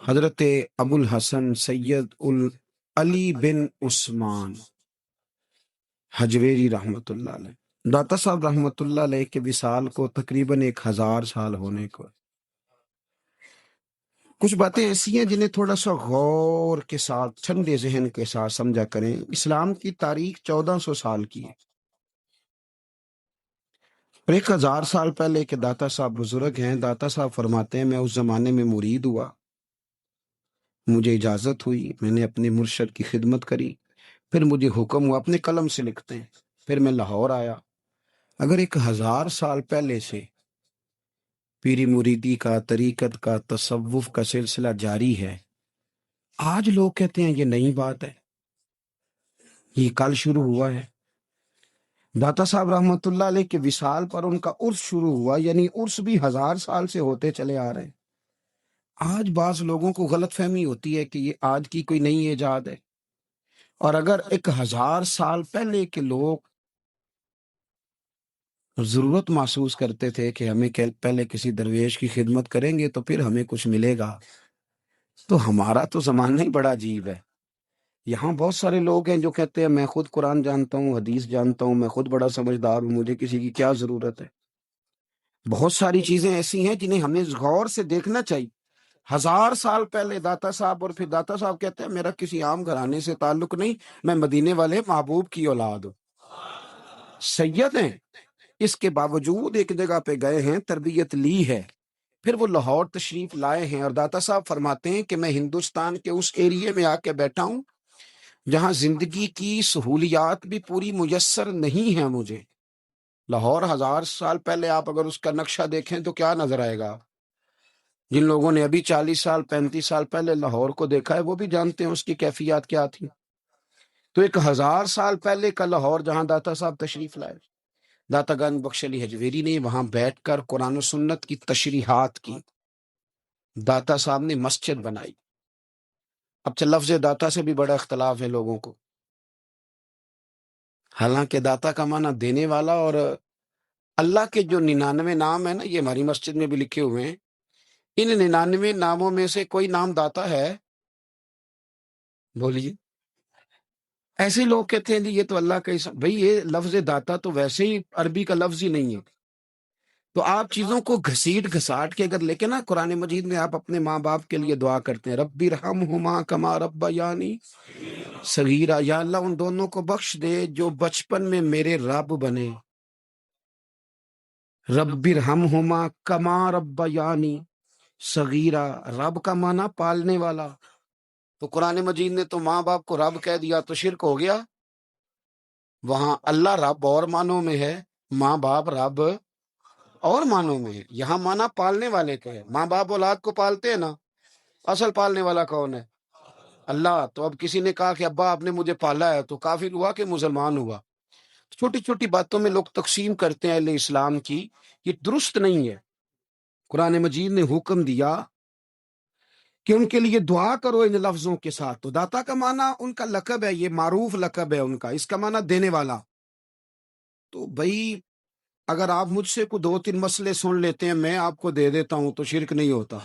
حضرت ابو الحسن سید علی بن عثمان حجویری رحمۃ اللہ علیہ، داتا صاحب رحمۃ اللہ علیہ کے وصال کو تقریباً 1000 سال ہونے کو۔ کچھ باتیں ایسی ہیں جنہیں تھوڑا سا غور کے ساتھ، ٹھنڈے ذہن کے ساتھ سمجھا کریں۔ اسلام کی تاریخ 1400 سال کی ہے، اور 1000 سال پہلے کے داتا صاحب بزرگ ہیں۔ داتا صاحب فرماتے ہیں میں اس زمانے میں مرید ہوا، مجھے اجازت ہوئی، میں نے اپنے مرشد کی خدمت کری، پھر مجھے حکم ہوا، اپنے قلم سے لکھتے ہیں، پھر میں لاہور آیا۔ اگر 1000 سال پہلے سے پیری مریدی کا، طریقت کا، تصوف کا سلسلہ جاری ہے، آج لوگ کہتے ہیں یہ نئی بات ہے، یہ کل شروع ہوا ہے۔ داتا صاحب رحمۃ اللہ علیہ کے وصال پر ان کا عرس شروع ہوا، یعنی عرس بھی 1000 سال سے ہوتے چلے آ رہے ہیں۔ آج بعض لوگوں کو غلط فہمی ہوتی ہے کہ یہ آج کی کوئی نئی ایجاد ہے، اور اگر 1000 سال پہلے کے لوگ ضرورت محسوس کرتے تھے کہ ہمیں پہلے کسی درویش کی خدمت کریں گے تو پھر ہمیں کچھ ملے گا، تو ہمارا تو زمانہ ہی بڑا عجیب ہے۔ یہاں بہت سارے لوگ ہیں جو کہتے ہیں میں خود قرآن جانتا ہوں، حدیث جانتا ہوں، میں خود بڑا سمجھدار ہوں، مجھے کسی کی کیا ضرورت ہے۔ بہت ساری چیزیں ایسی ہیں جنہیں ہمیں غور سے دیکھنا چاہیے۔ 1000 سال پہلے داتا صاحب، اور پھر داتا صاحب کہتے ہیں میرا کسی عام گھرانے سے تعلق نہیں، میں مدینے والے محبوب کی اولاد ہوں، سید ہیں۔ اس کے باوجود ایک جگہ پہ گئے ہیں، تربیت لی ہے، پھر وہ لاہور تشریف لائے ہیں، اور داتا صاحب فرماتے ہیں کہ میں ہندوستان کے اس ایریے میں آ کے بیٹھا ہوں جہاں زندگی کی سہولیات بھی پوری میسر نہیں ہیں مجھے۔ لاہور 1000 سال پہلے آپ اگر اس کا نقشہ دیکھیں تو کیا نظر آئے گا؟ جن لوگوں نے ابھی 40 سال 35 سال پہلے لاہور کو دیکھا ہے وہ بھی جانتے ہیں اس کی کیفیات کیا تھی۔ تو 1000 سال پہلے کا لاہور جہاں داتا صاحب تشریف لائے، داتا گنج بخش علی حجویری نے وہاں بیٹھ کر قرآن و سنت کی تشریحات کی، داتا صاحب نے مسجد بنائی۔ اب لفظ داتا سے بھی بڑا اختلاف ہے لوگوں کو، حالانکہ داتا کا معنی دینے والا، اور اللہ کے جو 99 نام ہیں نا، یہ ہماری مسجد میں بھی لکھے ہوئے ہیں، ان 99 ناموں میں سے کوئی نام داتا ہے؟ بولیے۔ ایسے لوگ کہتے ہیں جی یہ تو اللہ کا بھئی یہ لفظ داتا تو ویسے ہی عربی کا لفظ ہی نہیں ہے۔ تو آپ چیزوں کو گھسیٹ گھساٹ کے اگر لے کے نا، قرآن مجید میں آپ اپنے ماں باپ کے لیے دعا کرتے ہیں رب ارحمہما کما ربیانی صغیرا، یا اللہ ان دونوں کو بخش دے جو بچپن میں میرے رب بنے۔ رب ارحمہما کما ربیانی صغیرا، رب کا معنی پالنے والا، تو قرآن مجید نے تو ماں باپ کو رب کہہ دیا تو شرک ہو گیا۔ وہاں اللہ رب اور معنوں میں ہے، ماں باپ رب اور معنوں میں ہے۔ یہاں معنی پالنے والے کا ہے، ماں باپ اولاد کو پالتے ہیں نا، اصل پالنے والا کون ہے؟ اللہ۔ تو اب کسی نے کہا کہ ابا آپ نے مجھے پالا ہے، تو کافر ہوا کہ مسلمان ہوا؟ چھوٹی چھوٹی باتوں میں لوگ تقسیم کرتے ہیں اہل اسلام کی، یہ درست نہیں ہے۔ قرآن مجید نے حکم دیا کہ ان کے لیے دعا کرو ان لفظوں کے ساتھ، تو داتا کا معنی ان کا لقب ہے، یہ معروف لقب ہے ان کا، اس کا معنی دینے والا۔ تو بھائی اگر آپ مجھ سے کوئی 2-3 مسئلے سن لیتے ہیں، میں آپ کو دے دیتا ہوں تو شرک نہیں ہوتا۔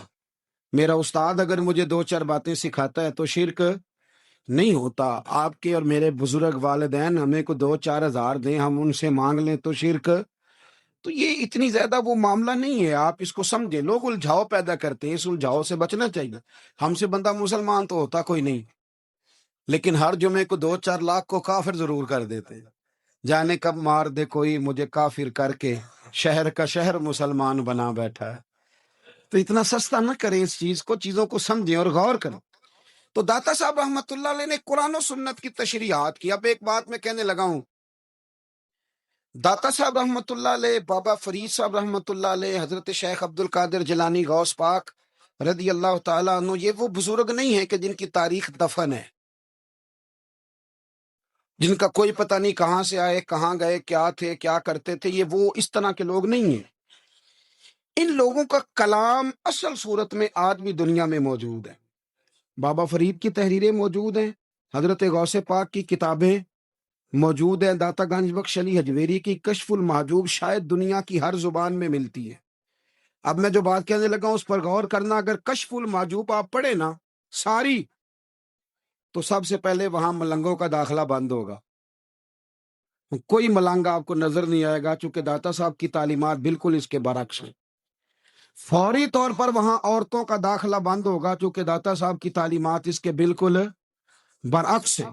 میرا استاد اگر مجھے 2-4 باتیں سکھاتا ہے تو شرک نہیں ہوتا۔ آپ کے اور میرے بزرگ والدین ہمیں کو 2-4 ہزار دیں، ہم ان سے مانگ لیں تو شرک؟ تو یہ اتنی زیادہ وہ معاملہ نہیں ہے، آپ اس کو سمجھیں۔ لوگ الجھاؤ پیدا کرتے ہیں، اس الجھاؤ سے بچنا چاہیے۔ ہم سے بندہ مسلمان تو ہوتا کوئی نہیں، لیکن ہر جمعے کو 2-4 لاکھ کو کافر ضرور کر دیتے ہیں۔ جانے کب مار دے کوئی مجھے کافر کر کے، شہر کا شہر مسلمان بنا بیٹھا ہے۔ تو اتنا سستا نہ کریں اس چیز کو، چیزوں کو سمجھیں اور غور کریں۔ تو داتا صاحب رحمۃ اللہ علیہ نے قرآن و سنت کی تشریحات کی۔ اب ایک بات میں کہنے لگا ہوں، داتا صاحب رحمۃ اللہ علیہ، بابا فرید صاحب رحمۃ اللہ علیہ، حضرت شیخ عبد القادر جیلانی غوث پاک رضی اللہ تعالیٰ عنہ، یہ وہ بزرگ نہیں ہیں کہ جن کی تاریخ دفن ہے، جن کا کوئی پتہ نہیں کہاں سے آئے، کہاں گئے، کیا تھے، کیا کرتے تھے، یہ وہ اس طرح کے لوگ نہیں ہیں۔ ان لوگوں کا کلام اصل صورت میں آج بھی دنیا میں موجود ہے۔ بابا فرید کی تحریریں موجود ہیں، حضرت غوث پاک کی کتابیں موجود ہیں، داتا گنج بخش علی حجویری کی کشف المحجوب شاید دنیا کی ہر زبان میں ملتی ہے۔ اب میں جو بات کہنے لگا ہوں اس پر غور کرنا. اگر کشف المحجوب آپ پڑھے نا ساری، تو سب سے پہلے وہاں ملنگوں کا داخلہ بند ہوگا. کوئی ملنگ آپ کو نظر نہیں آئے گا، چونکہ داتا صاحب کی تعلیمات بالکل اس کے برعکس ہیں. فوری طور پر وہاں عورتوں کا داخلہ بند ہوگا، چونکہ داتا صاحب کی تعلیمات اس کے بالکل برعکس ہیں.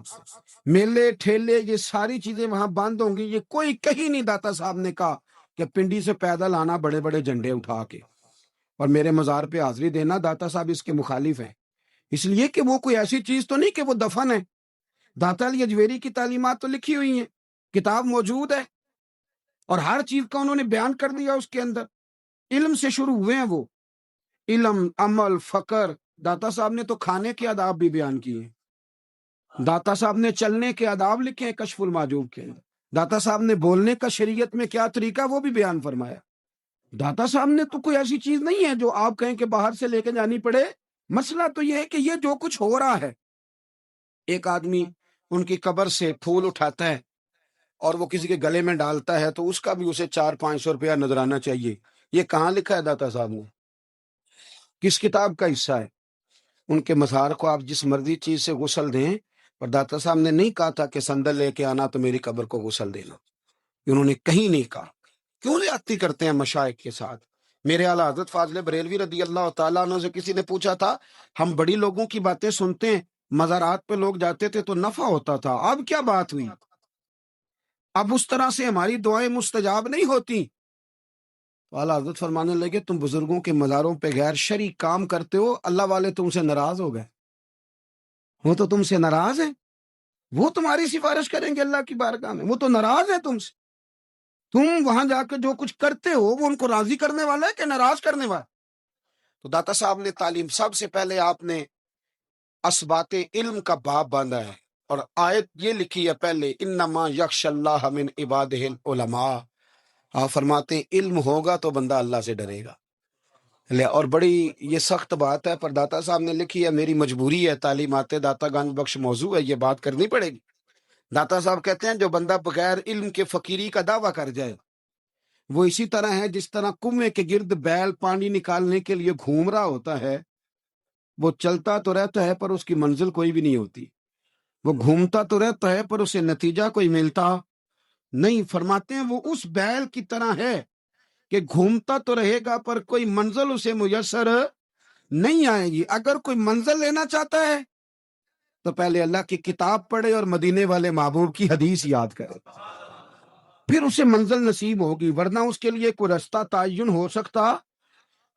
میلے ٹھیلے یہ ساری چیزیں وہاں بند ہوں گی. یہ کوئی کہیں نہیں داتا صاحب نے کہا کہ پنڈی سے پیدل آنا بڑے بڑے جھنڈے اٹھا کے اور میرے مزار پہ حاضری دینا. داتا صاحب اس کے مخالف ہیں، اس لیے کہ وہ کوئی ایسی چیز تو نہیں کہ وہ دفن ہے. داتا علی اجویری کی تعلیمات تو لکھی ہوئی ہیں، کتاب موجود ہے، اور ہر چیز کا انہوں نے بیان کر دیا. اس کے اندر علم سے شروع ہوئے ہیں وہ، علم، عمل، فقر. داتا صاحب نے تو کھانے کے آداب بھی بیان کیے ہیں. داتا صاحب نے چلنے کے آداب لکھے ہیں کشف المحجوب کے اندر. داتا صاحب نے بولنے کا شریعت میں کیا طریقہ وہ بھی بیان فرمایا. داتا صاحب نے تو کوئی ایسی چیز نہیں ہے جو آپ کہیں کہ باہر سے لے کے جانی پڑے. مسئلہ تو یہ ہے کہ یہ جو کچھ ہو رہا ہے، ایک آدمی ان کی قبر سے پھول اٹھاتا ہے اور وہ کسی کے گلے میں ڈالتا ہے تو اس کا بھی اسے 400-500 روپیہ نظرانہ چاہیے. یہ کہاں لکھا ہے داتا صاحب نے؟ کس کتاب کا حصہ ہے؟ ان کے مزار کو آپ جس مرضی چیز سے غسل دیں، پر داتا صاحب نے نہیں کہا تھا کہ سندل لے کے آنا تو میری قبر کو غسل دینا. انہوں نے کہیں نہیں کہا. کیوں زیادتی کرتے ہیں مشائخ کے ساتھ؟ میرے اعلیٰ حضرت فاضل بریلوی رضی اللہ تعالیٰ عنہ سے کسی نے پوچھا تھا، ہم بڑی لوگوں کی باتیں سنتے ہیں، مزارات پہ لوگ جاتے تھے تو نفع ہوتا تھا، اب کیا بات ہوئی؟ اب اس طرح سے ہماری دعائیں مستجاب نہیں ہوتی. تو اعلیٰ حضرت فرمانے لگے، تم بزرگوں کے مزاروں پہ غیر شرعی کام کرتے ہو، اللہ والے تم سے ناراض ہو گئے. وہ تو تم سے ناراض ہیں، وہ تمہاری سفارش کریں گے اللہ کی بارگاہ میں، وہ تو ناراض ہے تم سے. تم وہاں جا کے جو کچھ کرتے ہو وہ ان کو راضی کرنے والا ہے کہ ناراض کرنے والا؟ تو داتا صاحب نے تعلیم، سب سے پہلے آپ نے اسبات علم کا باب باندھا ہے، اور آیت یہ لکھی ہے پہلے، انما یخش اللہ من عبادہ العلماء. آپ فرماتے ہیں علم ہوگا تو بندہ اللہ سے ڈرے گا. اور بڑی یہ سخت بات ہے، پر داتا صاحب نے لکھی ہے، میری مجبوری ہے، تعلیمات داتا گان بخش موضوع ہے، یہ بات کرنی پڑے گی. داتا صاحب کہتے ہیں جو بندہ بغیر علم کے فقیری کا دعویٰ کر جائے وہ اسی طرح ہے جس طرح کنویں کے گرد بیل پانی نکالنے کے لیے گھوم رہا ہوتا ہے. وہ چلتا تو رہتا ہے پر اس کی منزل کوئی بھی نہیں ہوتی، وہ گھومتا تو رہتا ہے پر اسے نتیجہ کوئی ملتا نہیں. فرماتے ہیں وہ اس بیل کی طرح ہے کہ گھومتا تو رہے گا پر کوئی منزل اسے میسر نہیں آئے گی. اگر کوئی منزل لینا چاہتا ہے تو پہلے اللہ کی کتاب پڑھے اور مدینے والے محبوب کی حدیث یاد کرے، پھر اسے منزل نصیب ہوگی، ورنہ اس کے لیے کوئی رستہ تعین ہو سکتا.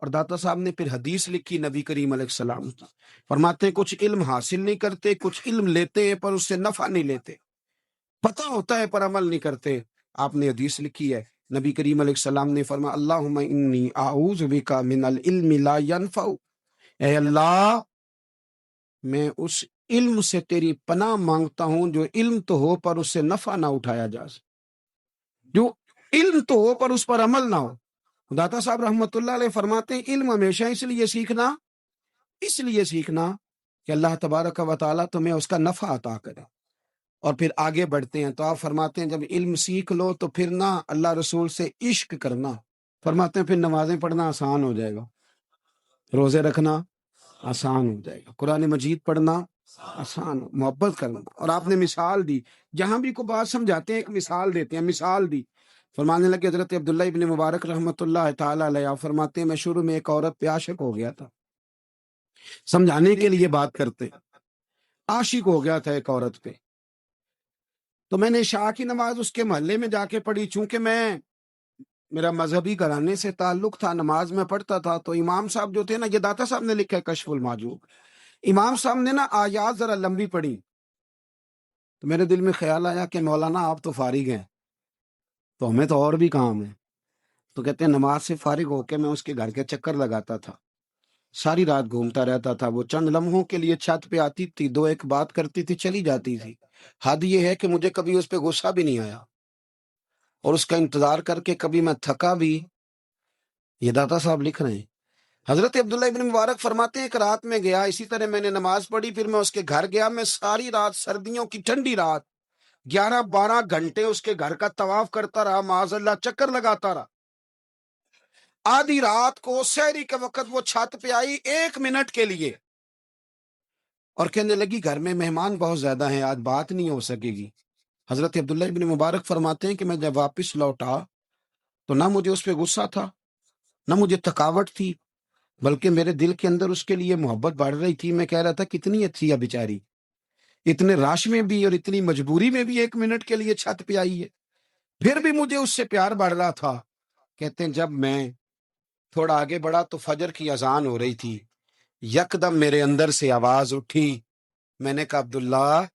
اور داتا صاحب نے پھر حدیث لکھی نبی کریم علیہ السلام کی. فرماتے ہیں کچھ علم حاصل نہیں کرتے، کچھ علم لیتے ہیں پر اس سے نفع نہیں لیتے، پتہ ہوتا ہے پر عمل نہیں کرتے. آپ نے حدیث لکھی ہے، نبی کریم علیہ السلام نے فرمایا، اللہم انی اعوذ بک من العلم لا ینفع. اے اللہ، میں اس علم سے تیری پناہ مانگتا ہوں جو علم تو ہو پر اس سے نفع نہ اٹھایا جا سکے، جو علم تو ہو پر اس پر عمل نہ ہو. داتا صاحب رحمۃ اللہ علیہ فرماتے ہیں علم ہمیشہ اس لیے سیکھنا کہ اللہ تبارک و تعالیٰ تمہیں اس کا نفع عطا کرے. اور پھر آگے بڑھتے ہیں تو آپ فرماتے ہیں جب علم سیکھ لو تو پھر نہ اللہ رسول سے عشق کرنا. فرماتے ہیں پھر نمازیں پڑھنا آسان ہو جائے گا، روزے رکھنا آسان ہو جائے گا، قرآن مجید پڑھنا آسان ہو، محبت کرنا. اور آپ نے مثال دی، جہاں بھی کوئی بات سمجھاتے ہیں ایک مثال دیتے ہیں. مثال دی، فرمانے لگے حضرت عبداللہ ابن مبارک رحمۃ اللہ تعالی علیہ فرماتے ہیں میں شروع میں ایک عورت پہ عاشق ہو گیا تھا. سمجھانے کے لیے بات کرتے، عاشق ہو گیا تھا ایک عورت پہ. تو میں نے عشاء کی نماز اس کے محلے میں جا کے پڑھی. چونکہ میرا مذہبی گھرانے سے تعلق تھا، نماز میں پڑھتا تھا، تو امام صاحب جو تھے نا، یہ داتا صاحب نے لکھا ہے کشف المحجوب، امام صاحب نے نا آیات ذرا لمبی پڑھی. تو میرے دل میں خیال آیا کہ مولانا آپ تو فارغ ہیں تو ہمیں تو اور بھی کام ہے. تو کہتے ہیں نماز سے فارغ ہو کے میں اس کے گھر کے چکر لگاتا تھا، ساری رات گھومتا رہتا تھا. وہ چند لمحوں کے لیے چھت پہ آتی تھی، دو ایک بات کرتی تھی، چلی جاتی تھی. حد یہ ہے کہ مجھے کبھی اس پہ غصہ بھی نہیں آیا، اور اس کا انتظار کر کے کبھی میں تھکا بھی. یہ داتا صاحب لکھ رہے ہیں. حضرت عبداللہ ابن مبارک فرماتے ہیں ایک رات میں گیا، اسی طرح میں نے نماز پڑھی، پھر میں اس کے گھر گیا. میں ساری رات، سردیوں کی ٹھنڈی رات، 11-12 گھنٹے اس کے گھر کا طواف کرتا رہا، معاذ اللہ چکر لگاتا رہا. آدھی رات کو سحری کے وقت وہ چھت پہ آئی 1 منٹ کے لیے اور کہنے لگی گھر میں مہمان بہت زیادہ ہیں، آج بات نہیں ہو سکے گی۔ حضرت عبداللہ ابن مبارک فرماتے ہیں کہ میں جب واپس لوٹا تو نہ مجھے اس پہ غصہ تھا، نہ مجھے تھکاوٹ تھی، بلکہ میرے دل کے اندر اس کے لیے محبت بڑھ رہی تھی۔ میں کہہ رہا تھا کتنی اچھی ہے بیچاری، اتنے راش میں بھی اور اتنی مجبوری میں بھی 1 منٹ کے لیے چھت پہ آئی ہے، پھر بھی مجھے اس سے پیار بڑھ رہا تھا۔ کہتے ہیں جب میں تھوڑا آگے بڑھا تو فجر کی اذان ہو رہی تھی، یکدم میرے اندر سے آواز اٹھی۔ میں نے کہا عبداللہ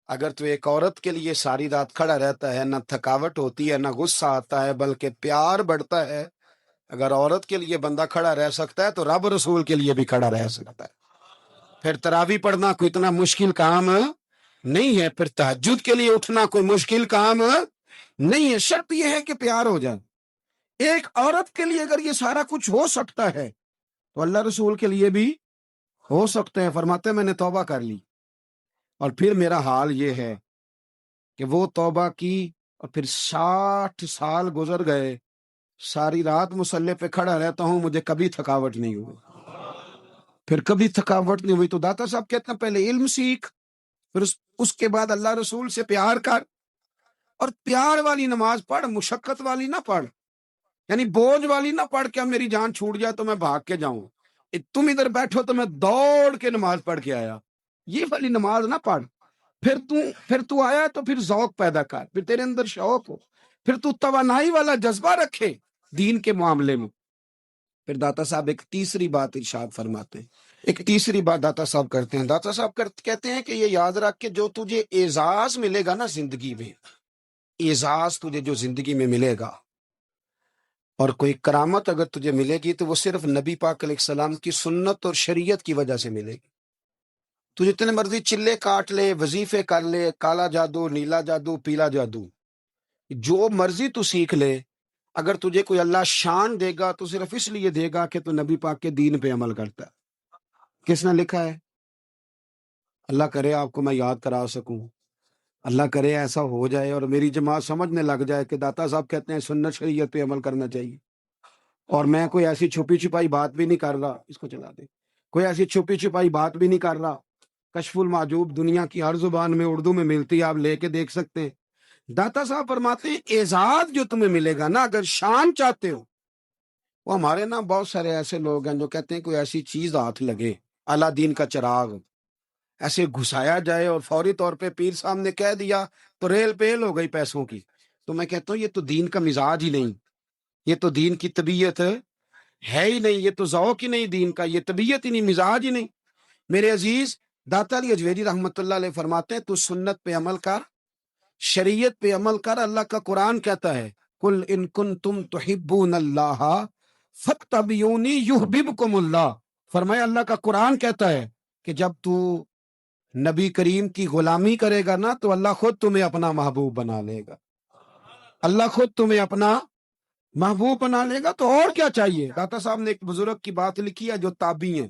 اگر تو ایک عورت کے لیے ساری رات کھڑا رہتا ہے، نہ تھکاوٹ ہوتی ہے، نہ غصہ آتا ہے، بلکہ پیار بڑھتا ہے، اگر عورت کے لیے بندہ کھڑا رہ سکتا ہے تو رب رسول کے لیے بھی کھڑا رہ سکتا ہے۔ پھر تراویح پڑھنا کوئی اتنا مشکل کام نہیں ہے، پھر تہجد کے لیے اٹھنا کوئی مشکل کام نہیں ہے، شرط یہ ہے کہ پیار ہو جائے۔ ایک عورت کے لیے اگر یہ سارا کچھ ہو سکتا ہے تو اللہ رسول کے لیے بھی ہو سکتے ہیں۔ فرماتے ہیں میں نے توبہ کر لی اور پھر میرا حال یہ ہے کہ وہ توبہ کی اور پھر 60 سال گزر گئے، ساری رات مصلی پہ کھڑا رہتا ہوں، مجھے کبھی تھکاوٹ نہیں ہوئی، پھر کبھی تھکاوٹ نہیں ہوئی۔ تو داتا صاحب کہتے ہیں پہلے علم سیکھ، پھر اس کے بعد اللہ رسول سے پیار کر، اور پیار والی نماز پڑھ، مشقت والی نہ پڑھ، یعنی بوجھ والی نہ پڑھ کہ اب میری جان چھوٹ جائے تو میں بھاگ کے جاؤں، تم ادھر بیٹھو تو میں دوڑ کے نماز پڑھ کے آیا، یہ والی نماز نہ پڑھ۔ پھر تو آیا تو پھر ذوق پیدا کر، پھر تیرے اندر شوق ہو، پھر تو توانائی والا جذبہ رکھے دین کے معاملے میں۔ پھر داتا صاحب ایک تیسری بات ارشاد فرماتے ہیں، ایک تیسری بات داتا صاحب کرتے ہیں، داتا صاحب کہتے ہیں کہ یہ یاد رکھ کہ جو تجھے اعزاز ملے گا نا زندگی میں، اعزاز تجھے جو زندگی میں ملے گا اور کوئی کرامت اگر تجھے ملے گی تو وہ صرف نبی پاک علیہ السلام کی سنت اور شریعت کی وجہ سے ملے گی۔ تو جتنے مرضی چلے کاٹ لے، وظیفے کر لے، کالا جادو، نیلا جادو، پیلا جادو، جو مرضی تو سیکھ لے، اگر تجھے کوئی اللہ شان دے گا تو صرف اس لیے دے گا کہ تو نبی پاک کے دین پہ عمل کرتا ہے۔ کس نے لکھا ہے؟ اللہ کرے آپ کو میں یاد کرا سکوں، اللہ کرے ایسا ہو جائے اور میری جماعت سمجھنے لگ جائے کہ داتا صاحب کہتے ہیں سنت شریعت پہ عمل کرنا چاہیے، اور میں کوئی ایسی چھپی چھپائی بات بھی نہیں کر رہا، اس کو چلا دے، کوئی ایسی چھپی چھپائی بات بھی نہیں کر رہا۔ کشف المعجوب دنیا کی ہر زبان میں اردو میں ملتی ہے، آپ لے کے دیکھ سکتے ہیں۔ داتا صاحب فرماتے ہیں اعزاز جو تمہیں ملے گا نا، اگر شان چاہتے ہو، وہ ہمارے نا بہت سارے ایسے لوگ ہیں جو کہتے ہیں کوئی ایسی چیز ہاتھ لگے، اعلیٰ دین کا چراغ ایسے گھسایا جائے اور فوری طور پہ پیر صاحب نے کہہ دیا تو ریل پیل ہو گئی پیسوں کی، تو میں کہتا ہوں یہ تو دین کا مزاج ہی نہیں، یہ تو دین کی طبیعت ہے ہی نہیں، یہ تو ذوق ہی نہیں دین کا، یہ طبیعت ہی نہیں، مزاج ہی نہیں۔ میرے عزیز داتا علی اجویری رحمت اللہ علیہ فرماتے ہیں تو سنت پہ عمل کر، شریعت پہ عمل کر۔ اللہ کا قرآن کہتا ہے قل ان کنتم تحبون اللہ فاتبعونی یحببکم اللہ، فرمایا اللہ کا قرآن کہتا ہے کہ جب تو نبی کریم کی غلامی کرے گا نا تو اللہ خود تمہیں اپنا محبوب بنا لے گا، اللہ خود تمہیں اپنا محبوب بنا لے گا، تو اور کیا چاہیے۔ داتا صاحب نے ایک بزرگ کی بات لکھی ہے جو تابعی ہیں،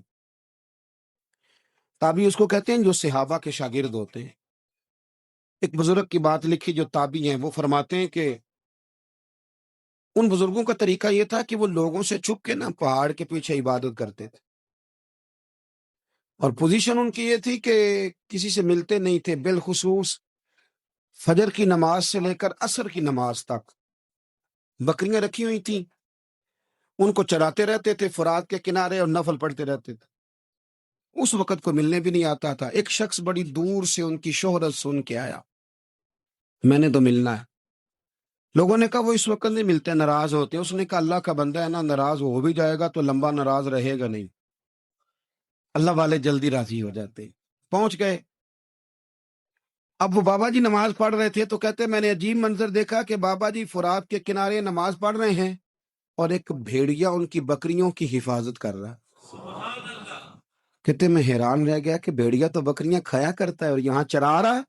تابعی اس کو کہتے ہیں جو صحابہ کے شاگرد ہوتے ہیں۔ ایک بزرگ کی بات لکھی جو تابعی ہیں، وہ فرماتے ہیں کہ ان بزرگوں کا طریقہ یہ تھا کہ وہ لوگوں سے چھپ کے نا پہاڑ کے پیچھے عبادت کرتے تھے، اور پوزیشن ان کی یہ تھی کہ کسی سے ملتے نہیں تھے، بالخصوص فجر کی نماز سے لے کر عصر کی نماز تک بکریاں رکھی ہوئی تھیں، ان کو چراتے رہتے تھے فرات کے کنارے اور نفل پڑھتے رہتے تھے۔ اس وقت کو ملنے بھی نہیں آتا تھا۔ ایک شخص بڑی دور سے ان کی شہرت سن کے آیا، میں نے تو ملنا ہے۔ لوگوں نے کہا وہ اس وقت نہیں ملتے، ناراض ہوتے ہیں۔ اس نے کہا اللہ کا بندہ ہے نا، ناراض ہو بھی جائے گا تو لمبا ناراض رہے گا نہیں، اللہ والے جلدی راضی ہو جاتے ہیں۔ پہنچ گئے، اب وہ بابا جی نماز پڑھ رہے تھے تو کہتے میں نے عجیب منظر دیکھا کہ بابا جی فرات کے کنارے نماز پڑھ رہے ہیں اور ایک بھیڑیا ان کی بکریوں کی حفاظت کر رہا ہے۔ کہتے میں حیران رہ گیا کہ بھیڑیا تو بکریاں کھایا کرتا ہے اور یہاں چرا رہا ہے۔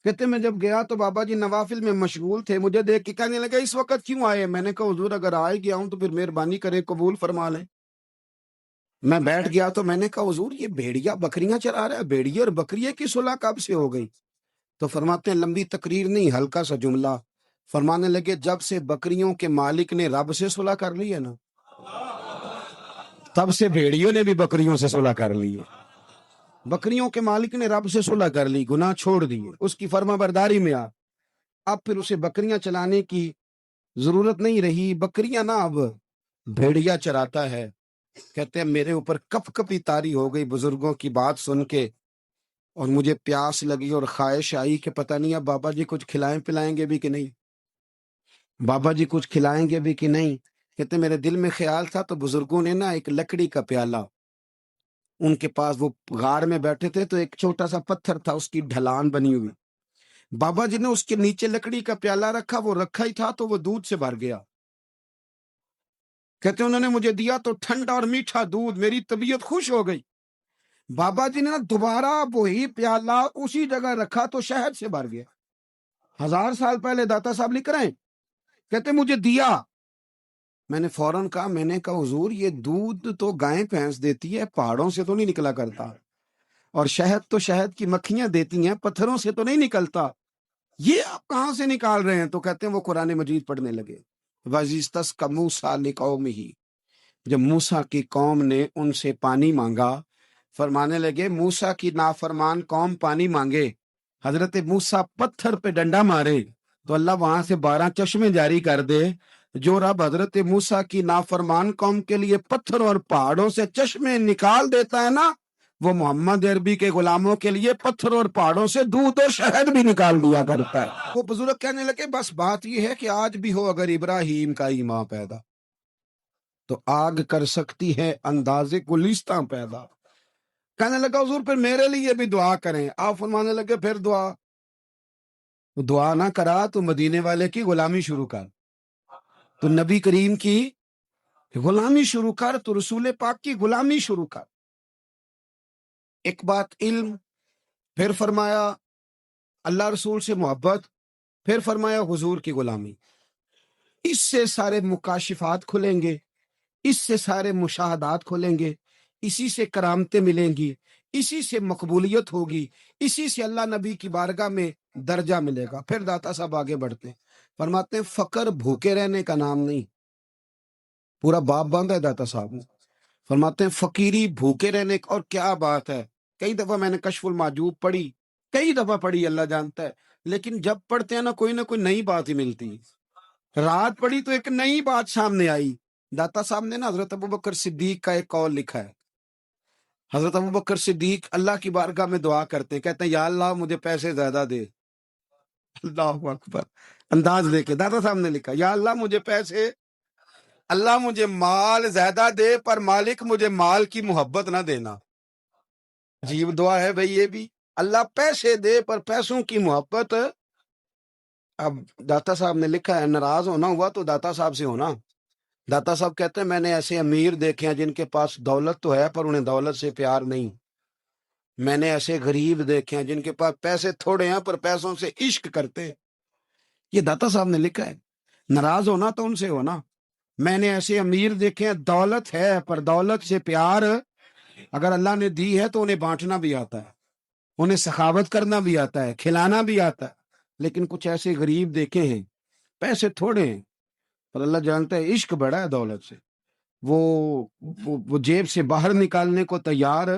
کہتے میں جب گیا تو بابا جی نوافل میں مشغول تھے، مجھے دیکھ کے کہنے لگا اس وقت کیوں آئے؟ میں نے کہا حضور اگر آئے گیا ہوں تو پھر مہربانی کرے قبول فرما لیں۔ میں بیٹھ گیا تو میں نے کہا حضور یہ بھیڑیا بکریاں چرا رہا ہے، بھیڑیا اور بکریے کی صلح کب سے ہو گئی؟ تو فرماتے ہیں لمبی تقریر نہیں، ہلکا سا جملہ، فرمانے لگے جب سے بکریوں کے مالک نے رب سے صلح کر لی ہے نا، تب سے بھیڑیوں نے بھی بکریوں سے صلح کر لی ہے، بکریوں کے مالک نے رب سے صلح کر لی، گناہ چھوڑ دیے، اس کی فرما برداری میں آ، اب پھر اسے بکریاں چلانے کی ضرورت نہیں رہی، بکریاں نہ اب بھیڑیا چراتا ہے۔ کہتے ہیں میرے اوپر کپ کپی طاری ہو گئی بزرگوں کی بات سن کے، اور مجھے پیاس لگی اور خواہش آئی کہ پتہ نہیں اب بابا جی کچھ کھلائیں پلائیں گے بھی کہ نہیں، بابا جی کچھ کھلائیں گے بھی کہ نہیں۔ کہتے میرے دل میں خیال تھا تو بزرگوں نے نا ایک لکڑی کا پیالہ، ان کے پاس وہ غار میں بیٹھے تھے تو ایک چھوٹا سا پتھر تھا، اس کی ڈھلان بنی ہوئی، بابا جی نے اس کے نیچے لکڑی کا پیالہ رکھا، وہ رکھا ہی تھا تو وہ دودھ سے بھر گیا۔ کہتے انہوں نے مجھے دیا تو ٹھنڈا اور میٹھا دودھ، میری طبیعت خوش ہو گئی۔ بابا جی نے نا دوبارہ وہی پیالہ اسی جگہ رکھا تو شہد سے بھر گیا۔ 1000 سال پہلے داتا صاحب لکھ رہے ہیں، کہتے مجھے دیا، میں نے فوراً کہا، میں نے کہا حضور یہ دودھ تو گائیں بھینس دیتی ہے، پہاڑوں سے تو نہیں نکلا کرتا، اور شہد تو شہد کی مکھیاں دیتی ہیں، پتھروں سے تو نہیں نکلتا، یہ آپ کہاں سے نکال رہے ہیں؟ تو کہتے ہیں وہ قرآن مجید پڑھنے لگے۔ وَإِذِ مُوسَىٰ لِقَوْمِهِ، جب موسیٰ کی قوم نے ان سے پانی مانگا، فرمانے لگے موسیٰ کی نافرمان قوم پانی مانگے، حضرت موسیٰ پتھر پہ ڈنڈا مارے تو اللہ وہاں سے 12 چشمے جاری کر دے۔ جو رب حضرت موسیٰ کی نافرمان قوم کے لیے پتھر اور پہاڑوں سے چشمے نکال دیتا ہے نا، وہ محمد عربی کے غلاموں کے لیے پتھر اور پہاڑوں سے دودھ اور شہد بھی نکال دیا کرتا ہے۔ وہ بزرگ کہنے لگے بس بات یہ ہے کہ آج بھی ہو اگر ابراہیم کا ایمان پیدا تو آگ کر سکتی ہے انداز گلستاں پیدا۔ کہنے لگا حضور پھر میرے لیے بھی دعا کریں، آپ فرمانے لگے پھر دعا نہ کرا تو مدینے والے کی غلامی شروع کر، تو نبی کریم کی غلامی شروع کر، تو رسول پاک کی غلامی شروع کر۔ ایک بات علم، پھر فرمایا اللہ رسول سے محبت، پھر فرمایا حضور کی غلامی، اس سے سارے مکاشفات کھلیں گے، اس سے سارے مشاہدات کھلیں گے، اسی سے کرامتیں ملیں گی، اسی سے مقبولیت ہوگی، اسی سے اللہ نبی کی بارگاہ میں درجہ ملے گا۔ پھر داتا صاحب آگے بڑھتے ہیں، فرماتے ہیں فقر بھوکے رہنے کا نام نہیں، پورا باپ باندھا ہے داتا صاحب نے، فرماتے ہیں فقیری بھوکے رہنے کا، اور کیا بات ہے، کئی دفعہ میں نے کشف المحجوب پڑھی، کئی دفعہ پڑھی، اللہ جانتا ہے، لیکن جب پڑھتے ہیں نہ کوئی نئی بات ہی ملتی ہے۔ رات پڑھی تو ایک نئی بات سامنے آئی۔ داتا صاحب نے نا حضرت ابوبکر صدیق کا ایک قول لکھا ہے۔ حضرت ابوبکر صدیق اللہ کی بارگاہ میں دعا کرتے ہیں، کہتے ہیں یا اللہ مجھے پیسے زیادہ دے۔ اللہ اکبر، انداز لے کے داتا صاحب نے لکھا یا اللہ مجھے پیسے، اللہ مجھے مال زیادہ دے، پر مالک مجھے مال کی محبت نہ دینا۔ عجیب دعا ہے بھئی یہ بھی، اللہ پیسے دے پر پیسوں کی محبت۔ اب داتا صاحب نے لکھا ہے ناراض ہونا ہوا تو داتا صاحب سے ہونا۔ داتا صاحب کہتے ہیں میں نے ایسے امیر دیکھے ہیں جن کے پاس دولت تو ہے پر انہیں دولت سے پیار نہیں، میں نے ایسے غریب دیکھے ہیں جن کے پاس پیسے تھوڑے ہیں پر پیسوں سے عشق کرتے ہیں۔ یہ داتا صاحب نے لکھا ہے، ناراض ہونا تو ان سے ہونا۔ میں نے ایسے امیر دیکھے ہیں دولت ہے پر دولت سے پیار، اگر اللہ نے دی ہے تو انہیں بانٹنا بھی آتا ہے، انہیں سخاوت کرنا بھی آتا ہے، کھلانا بھی آتا ہے، لیکن کچھ ایسے غریب دیکھے ہیں پیسے تھوڑے ہیں پر اللہ جانتا ہے عشق بڑا ہے دولت سے، وہ جیب سے باہر نکالنے کو تیار ہے۔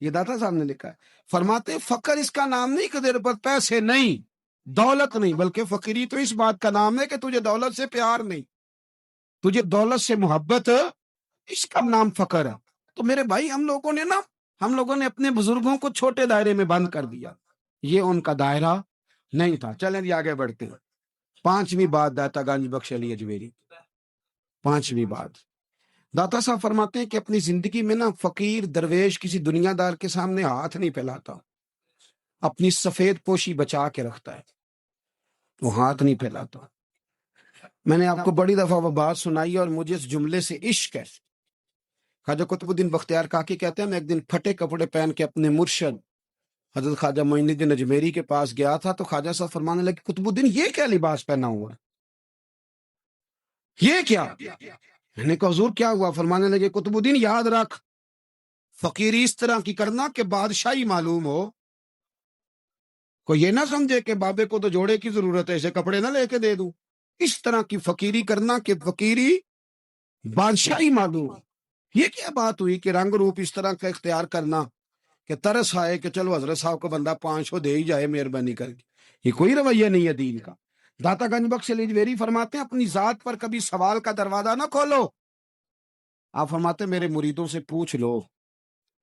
یہ داتا صاحب نے لکھا ہے، فرماتے ہیں فقر اس کا نام نہیں کہ تیرے پر پیسے نہیں، دولت نہیں، بلکہ فقیری تو اس بات کا نام ہے کہ تجھے دولت سے پیار نہیں، تجھے دولت سے محبت، اس کا نام فقر ہے۔ تو میرے بھائی ہم لوگوں نے اپنے بزرگوں کو چھوٹے دائرے میں بند کر دیا، یہ ان کا دائرہ نہیں تھا۔ چلیں جی آگے بڑھتے ہیں۔ 5ویں بات داتا گنج بخش علی اجمیری، 5ویں بات داتا صاحب فرماتے ہیں کہ اپنی زندگی میں نا فقیر درویش کسی دنیا دار کے سامنے ہاتھ نہیں پھیلاتا، اپنی سفید پوشی بچا کے رکھتا ہے، وہ ہاتھ نہیں پھیلاتا۔ میں نے آپ کو بڑی دفعہ وہ بات سنائی اور مجھے اس جملے سے عشق ہے۔ خواجہ قطب الدین بختیار کاکی کہتے ہیں میں ایک دن پھٹے کپڑے پہن کے اپنے مرشد حضرت خواجہ معین الدین اجمیری کے پاس گیا تھا، تو خواجہ صاحب فرمانے لگے قطب الدین یہ کیا لباس پہنا ہوا ہے، یہ کیا؟ میں نے کہا حضور کیا ہوا؟ فرمانے لگے قطب الدین یاد رکھ، فقیری اس طرح کی کرنا کہ بادشاہی معلوم ہو، کوئی یہ نہ سمجھے کہ بابے کو تو جوڑے کی ضرورت ہے اسے کپڑے نہ لے کے دے دوں، اس طرح کی فقیری کرنا کہ فقیری بادشاہی معلوم ہو۔ یہ کیا بات ہوئی کہ رنگ روپ اس طرح کا اختیار کرنا کہ ترس آئے کہ چلو حضرت صاحب کو بندہ 500 دے ہی جائے مہربانی کر کے. یہ کوئی رویہ نہیں ہے دین کا. داتا گنج بخش علی جویری فرماتے ہیں اپنی ذات پر کبھی سوال کا دروازہ نہ کھولو. آپ فرماتے ہیں میرے مریدوں سے پوچھ لو،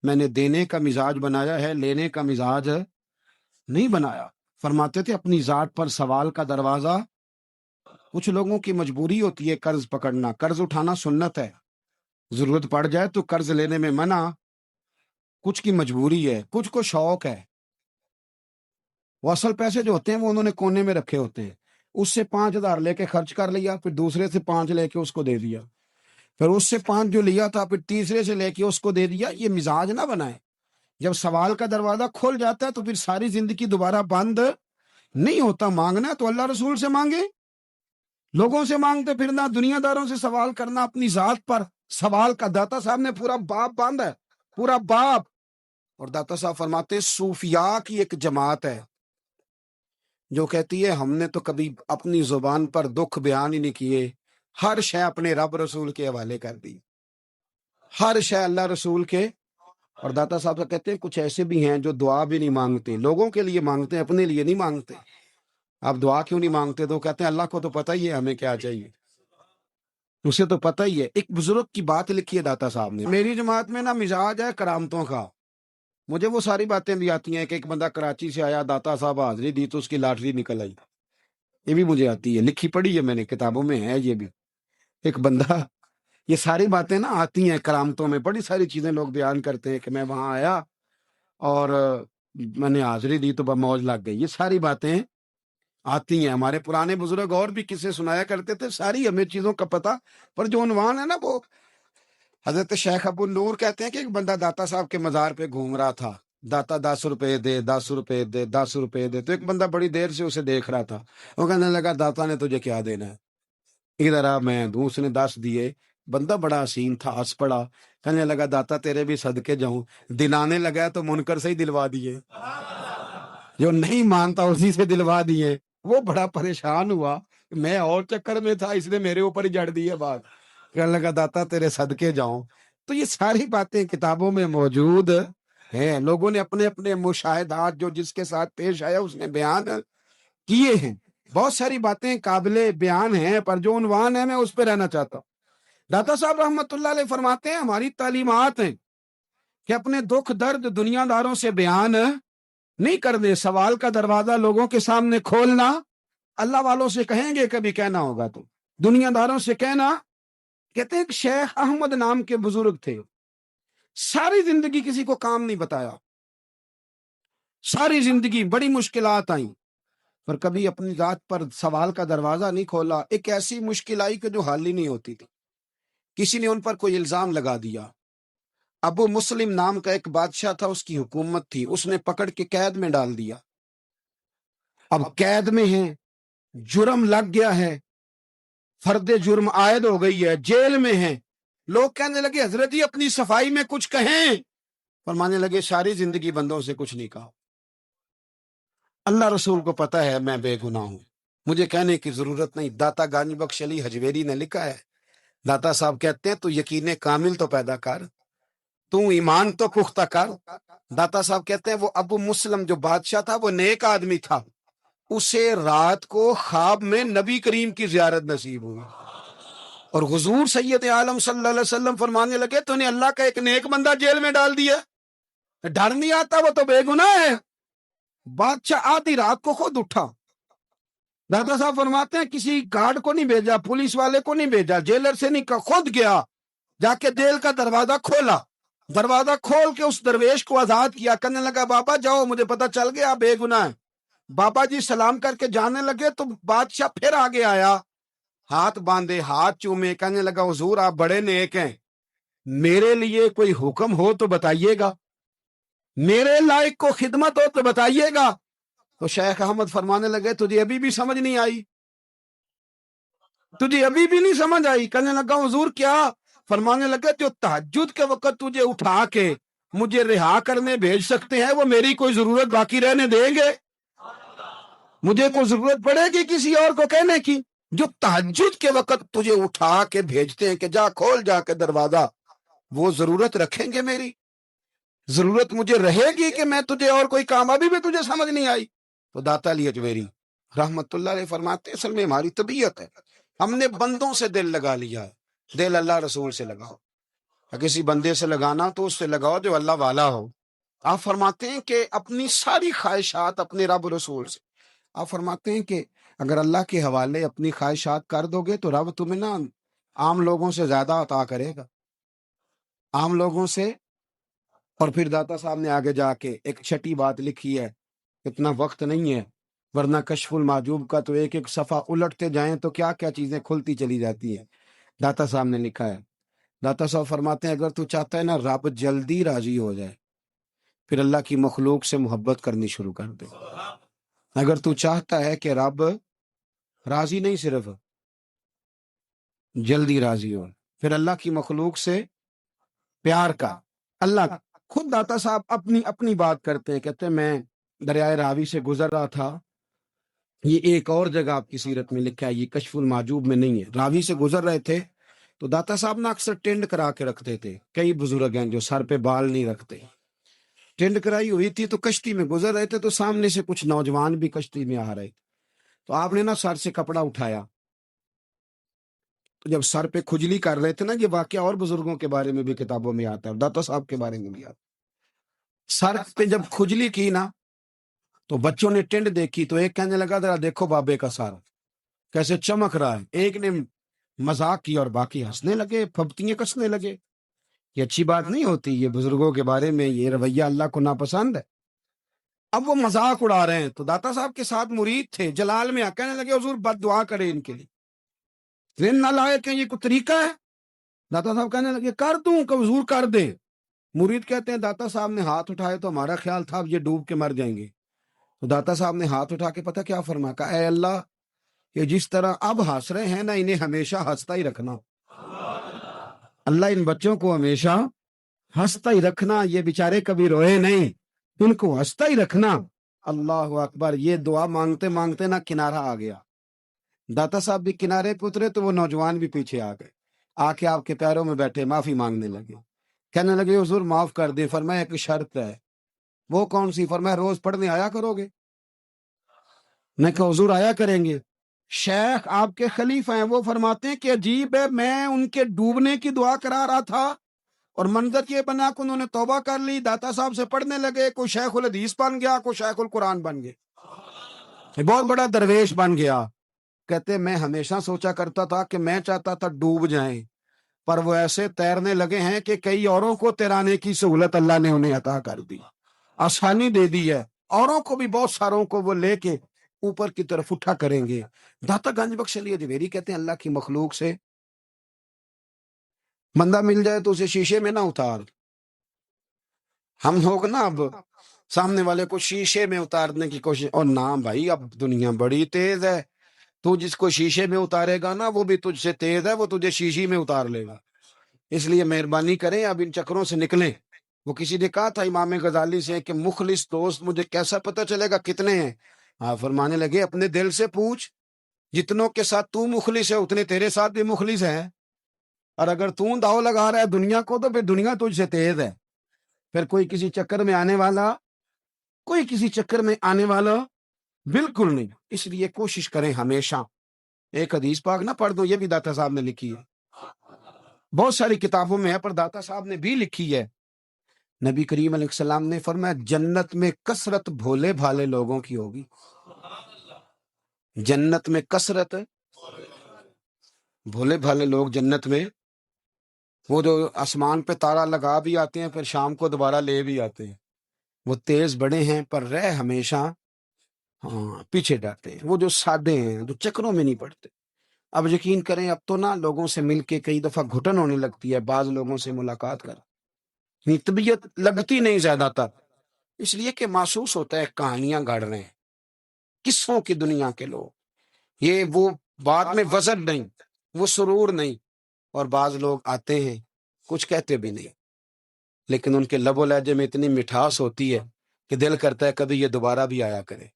میں نے دینے کا مزاج بنایا ہے، لینے کا مزاج نہیں بنایا. فرماتے تھے اپنی ذات پر سوال کا دروازہ. کچھ لوگوں کی مجبوری ہوتی ہے قرض پکڑنا، قرض اٹھانا سنت ہے، ضرورت پڑ جائے تو قرض لینے میں منع. کچھ کی مجبوری ہے، کچھ کو شوق ہے. وہ اصل پیسے جو ہوتے ہیں وہ انہوں نے کونے میں رکھے ہوتے ہیں. اس سے 5,000 لے کے خرچ کر لیا، پھر دوسرے سے 5 لے کے اس کو دے دیا، پھر اس سے 5 جو لیا تھا پھر تیسرے سے لے کے اس کو دے دیا. یہ مزاج نہ بنائے. جب سوال کا دروازہ کھل جاتا ہے تو پھر ساری زندگی دوبارہ بند نہیں ہوتا. مانگنا ہے تو اللہ رسول سے مانگے، لوگوں سے مانگتے پھرنا، دنیا داروں سے سوال کرنا. اپنی ذات پر سوال کا داتا صاحب نے پورا باب باندھا ہے، پورا باب. اور داتا صاحب فرماتے صوفیاء کی ایک جماعت ہے جو کہتی ہے ہم نے تو کبھی اپنی زبان پر دکھ بیان ہی نہیں کیے، ہر شے اپنے رب رسول کے حوالے کر دی، ہر شے اللہ رسول کے. اور داتا صاحب سے کہتے ہیں کچھ ایسے بھی ہیں جو دعا بھی نہیں مانگتے، لوگوں کے لیے مانگتے ہیں، اپنے لیے نہیں مانگتے. آپ دعا کیوں نہیں مانگتے؟ تو کہتے ہیں اللہ کو تو پتہ ہی ہے ہمیں کیا چاہیے، اسے تو پتہ ہی ہے. ایک بزرگ کی بات لکھی ہے داتا صاحب نے، میری جماعت میں نا مزاج ہے کرامتوں کا. مجھے وہ ساری باتیں بھی آتی ہیں کہ ایک بندہ کراچی سے آیا، داتا صاحب حاضری دی تو اس کی لاٹری نکل آئی. یہ بھی مجھے آتی ہے، لکھی پڑھی ہے میں نے، کتابوں میں ہے یہ بھی. ایک بندہ، یہ ساری باتیں نا آتی ہیں کرامتوں میں، بڑی ساری چیزیں لوگ بیان کرتے ہیں کہ میں وہاں آیا اور میں نے حاضری دی تو موج لگ گئی. یہ ساری باتیں آتی ہیں. ہمارے پرانے بزرگ اور بھی قصے سنایا کرتے تھے، ساری ہمیں چیزوں کا پتہ. پر جو عنوان ہے نا وہ حضرت شیخ ابو نور کہتے ہیں کہ ایک بندہ داتا صاحب کے مزار پہ گھوم رہا تھا. داتا 10 روپے دے، 10 روپے دے، 10 روپے دے. تو ایک بندہ بڑی دیر سے اسے دیکھ رہا تھا. وہ کہنے لگا داتا نے تجھے کیا دینا ہے، ادھر آ میں دوں. اس نے 10 دیے. بندہ بڑا حسین تھا، ہنس پڑا، کہنے لگا داتا تیرے بھی صدقے جاؤں. دلانے لگا تو منکر سے ہی دلوا دیے، جو نہیں مانتا اسی سے دلوا دیے. وہ بڑا پریشان ہوا، میں اور چکر میں تھا، اس نے میرے اوپر ہی جڑ دی ہے بات. کہنے لگا داتا تیرے صدقے جاؤں. تو یہ ساری باتیں کتابوں میں موجود ہیں، لوگوں نے اپنے اپنے مشاہدات جو جس کے ساتھ پیش آیا اس نے بیان کیے ہیں. بہت ساری باتیں قابل بیان ہیں، پر جو عنوان ہے میں اس پہ رہنا چاہتا ہوں. داتا صاحب رحمت اللہ علیہ فرماتے ہیں ہماری تعلیمات ہیں کہ اپنے دکھ درد دنیا داروں سے بیان نہیں کرنے، سوال کا دروازہ لوگوں کے سامنے کھولنا. اللہ والوں سے کہیں گے کبھی کہنا ہوگا تو دنیا داروں سے کہنا. کہتے ہیں کہ شیخ احمد نام کے بزرگ تھے، ساری زندگی کسی کو کام نہیں بتایا، ساری زندگی بڑی مشکلات آئیں، پر کبھی اپنی ذات پر سوال کا دروازہ نہیں کھولا. ایک ایسی مشکل آئی کہ جو حل ہی نہیں ہوتی تھی. کسی نے ان پر کوئی الزام لگا دیا. ابو مسلم نام کا ایک بادشاہ تھا، اس کی حکومت تھی، اس نے پکڑ کے قید میں ڈال دیا. اب قید میں ہیں، جرم لگ گیا ہے، فرد جرم عائد ہو گئی ہے، جیل میں ہیں. لوگ کہنے لگے حضرت جی اپنی صفائی میں کچھ کہیں. فرمانے لگے ساری زندگی بندوں سے کچھ نہیں کہا، اللہ رسول کو پتہ ہے میں بے گناہ ہوں، مجھے کہنے کی ضرورت نہیں. داتا گنج بخش علی حجویری نے لکھا ہے، داتا صاحب کہتے ہیں تو یقین کامل تو پیدا کر، تو ایمان تو پختہ کر. داتا صاحب کہتے ہیں وہ ابو مسلم جو بادشاہ تھا وہ نیک آدمی تھا، اسے رات کو خواب میں نبی کریم کی زیارت نصیب ہوئی، اور حضور سید عالم صلی اللہ علیہ وسلم فرمانے لگے تو نے اللہ کا ایک نیک بندہ جیل میں ڈال دیا، ڈر نہیں آتا، وہ تو بے گناہ ہے. بادشاہ آدھی رات کو خود اٹھا. دادا صاحب فرماتے ہیں کسی گارڈ کو نہیں بھیجا، پولیس والے کو نہیں بھیجا، جیلر سے نہیں کہا، خود گیا، جا کے جیل کا دروازہ کھولا، دروازہ کھول کے اس درویش کو آزاد کیا. کہنے لگا بابا جاؤ، مجھے پتا چل گیا بے گناہ ہے. بابا جی سلام کر کے جانے لگے تو بادشاہ پھر آگے آیا، ہاتھ باندھے، ہاتھ چومے، کہنے لگا حضور آپ بڑے نیک ہیں، میرے لیے کوئی حکم ہو تو بتائیے گا، میرے لائق کو خدمت ہو تو بتائیے گا. تو شیخ احمد فرمانے لگے تجھے ابھی بھی سمجھ نہیں آئی، تجھے ابھی بھی نہیں سمجھ آئی. کہنے لگا حضور کیا؟ فرمانے لگے جو تہجد کے وقت تجھے اٹھا کے مجھے رہا کرنے بھیج سکتے ہیں وہ میری کوئی ضرورت باقی رہنے دیں گے؟ مجھے کوئی ضرورت پڑے گی کسی اور کو کہنے کی؟ جو تہجد کے وقت تجھے اٹھا کے بھیجتے ہیں کہ جا کھول جا کے دروازہ، وہ ضرورت رکھیں گے میری؟ ضرورت مجھے رہے گی کہ میں تجھے اور کوئی کام، ابھی بھی تجھے سمجھ نہیں آئی؟ تو داتا علی اجمیری رحمت اللہ علیہ فرماتے ہیں اصل میں ہماری طبیعت ہے، ہم نے بندوں سے دل لگا لیا ہے، دل اللہ رسول سے لگاؤ، کسی بندے سے لگانا تو اس سے لگاؤ جو اللہ والا ہو۔ آپ فرماتے ہیں کہ اپنی ساری خواہشات اپنے رب رسول سے، آپ فرماتے ہیں کہ اگر اللہ کے حوالے اپنی خواہشات کر دو گے تو رب تمہیں نا عام لوگوں سے زیادہ عطا کرے گا، عام لوگوں سے۔ اور پھر داتا صاحب نے آگے جا کے ایک چھٹی بات لکھی ہے، اتنا وقت نہیں ہے ورنہ کشف المحجوب کا تو ایک ایک صفحہ الٹتے جائیں تو کیا کیا چیزیں کھلتی چلی جاتی ہیں۔ داتا صاحب نے لکھا ہے، داتا صاحب فرماتے ہیں اگر تو چاہتا ہے نا رب جلدی راضی ہو جائے، پھر اللہ کی مخلوق سے محبت کرنی شروع کر دے۔ اگر تو چاہتا ہے کہ رب راضی نہیں صرف جلدی راضی ہو، پھر اللہ کی مخلوق سے پیار کا۔ اللہ خود داتا صاحب اپنی بات کرتے ہیں، کہتے ہیں میں دریائے راوی سے گزر رہا تھا، یہ ایک اور جگہ آپ کی سیرت میں لکھا ہے، یہ کشف المحجوب میں نہیں ہے، راوی سے گزر رہے تھے تو داتا صاحب نے اکثر ٹینڈ کرا کے رکھتے تھے، کئی بزرگ ہیں جو سر پہ بال نہیں رکھتے، ٹینڈ کرائی ہوئی تھی تو کشتی میں گزر رہے تھے تو سامنے سے کچھ نوجوان بھی کشتی میں آ رہے تھے، تو آپ نے نا سر سے کپڑا اٹھایا، تو جب سر پہ کھجلی کر رہے تھے نا، یہ واقعہ اور بزرگوں کے بارے میں بھی کتابوں میں آتا ہے، داتا صاحب کے بارے میں بھی آتا ہے، سر پہ جب کھجلی کی نا تو بچوں نے ٹینڈ دیکھی تو ایک کہنے لگا ذرا دیکھو بابے کا سر کیسے چمک رہا ہے، ایک نے مذاق کی اور باقی ہنسنے لگے، پھپتیاں کسنے لگے۔ یہ اچھی بات نہیں ہوتی، یہ بزرگوں کے بارے میں یہ رویہ اللہ کو ناپسند ہے۔ اب وہ مذاق اڑا رہے ہیں تو داتا صاحب کے ساتھ مرید تھے جلال میں کہنے لگے حضور بد دعا کرے ان کے لیے، ذہن نہ لائے کہ یہ کوئی طریقہ ہے۔ داتا صاحب کہنے لگے کر دوں کہ حضور کر دے۔ مرید کہتے ہیں داتا صاحب نے ہاتھ اٹھائے تو ہمارا خیال تھا اب یہ ڈوب کے مر جائیں گے، تو داتا صاحب نے ہاتھ اٹھا کے پتہ کیا فرمایا، کہا اے اللہ یہ جس طرح اب ہنس رہے ہیں نا انہیں ہمیشہ ہنستا ہی رکھنا، اللہ ان بچوں کو ہمیشہ ہنستا ہی رکھنا، یہ بیچارے کبھی روئے نہیں، ان کو ہنستا ہی رکھنا۔ اللہ اکبر، یہ دعا مانگتے مانگتے نا کنارہ آ گیا، داتا صاحب بھی کنارے پہ اترے تو وہ نوجوان بھی پیچھے آ گئے، آ کے آپ کے پیروں میں بیٹھے معافی مانگنے لگے، کہنے لگے حضور معاف کر دیں۔ فرمایا ایک شرط ہے، وہ کون سی؟ فرمایا روز پڑھنے آیا کرو گے؟ میں کہ حضور آیا کریں گے۔ شیخ آپ کے خلیفہ ہیں، وہ فرماتے ہیں کہ عجیب ہے، میں ان کے ڈوبنے کی دعا کرا رہا تھا اور منظر یہ بنا کہ انہوں نے توبہ کر لی، داتا صاحب سے پڑھنے لگے، کوئی شیخ الحدیث بن گیا، کوئی شیخ القرآن بن گیا، بہت بڑا درویش بن گیا۔ کہتے میں ہمیشہ سوچا کرتا تھا کہ میں چاہتا تھا ڈوب جائیں، پر وہ ایسے تیرنے لگے ہیں کہ کئی اوروں کو تیرانے کی سہولت اللہ نے انہیں عطا کر دی، آسانی دے دی ہے، اوروں کو بھی بہت ساروں کو وہ لے کے اوپر کی طرف اٹھا کریں گے۔ داتا گنج بخش علی اجمیری کہتے ہیں اللہ کی مخلوق سے بندہ مل جائے تو اسے شیشے میں نہ اتار۔ ہم لوگ نا اب سامنے والے کو شیشے میں اتارنے کی کوشش، اور نہ بھائی اب دنیا بڑی تیز ہے، تو جس کو شیشے میں اتارے گا نا وہ بھی تجھ سے تیز ہے، وہ تجھے شیشی میں اتار لے گا۔ اس لیے مہربانی کریں اب ان چکروں سے نکلیں۔ وہ کسی نے کہا تھا امام غزالی سے کہ مخلص دوست مجھے کیسا پتہ چلے گا کتنے ہیں؟ آپ فرمانے لگے اپنے دل سے پوچھ، جتنوں کے ساتھ تو مخلص ہے اتنے تیرے ساتھ بھی مخلص ہیں، اور اگر تو داؤ لگا رہا ہے دنیا کو تو پھر دنیا تجھ سے تیز ہے۔ پھر کوئی کسی چکر میں آنے والا بالکل نہیں۔ اس لیے کوشش کریں ہمیشہ، ایک حدیث پاک نہ پڑھ دو، یہ بھی داتا صاحب نے لکھی ہے، بہت ساری کتابوں میں ہے پر داتا صاحب نے بھی لکھی ہے۔ نبی کریم علیہ السلام نے فرمایا جنت میں کثرت بھولے بھالے لوگوں کی ہوگی، جنت میں کثرت بھولے بھالے لوگ جنت میں، وہ جو آسمان پہ تارا لگا بھی آتے ہیں پھر شام کو دوبارہ لے بھی آتے ہیں، وہ تیز بڑے ہیں پر رہ ہمیشہ پیچھے ڈرتے ہیں، وہ جو سادے ہیں جو چکروں میں نہیں پڑتے۔ اب یقین کریں اب تو نا لوگوں سے مل کے کئی دفعہ گھٹن ہونے لگتی ہے، بعض لوگوں سے ملاقات کر طبیعت لگتی نہیں زیادہ تر، اس لیے کہ محسوس ہوتا ہے کہانیاں گڑھ رہے ہیں، قصوں کی دنیا کے لوگ، یہ وہ بات میں وزن نہیں، وہ سرور نہیں، اور بعض لوگ آتے ہیں کچھ کہتے بھی نہیں، لیکن ان کے لب و لہجے میں اتنی مٹھاس ہوتی ہے کہ دل کرتا ہے کبھی یہ دوبارہ بھی آیا کرے،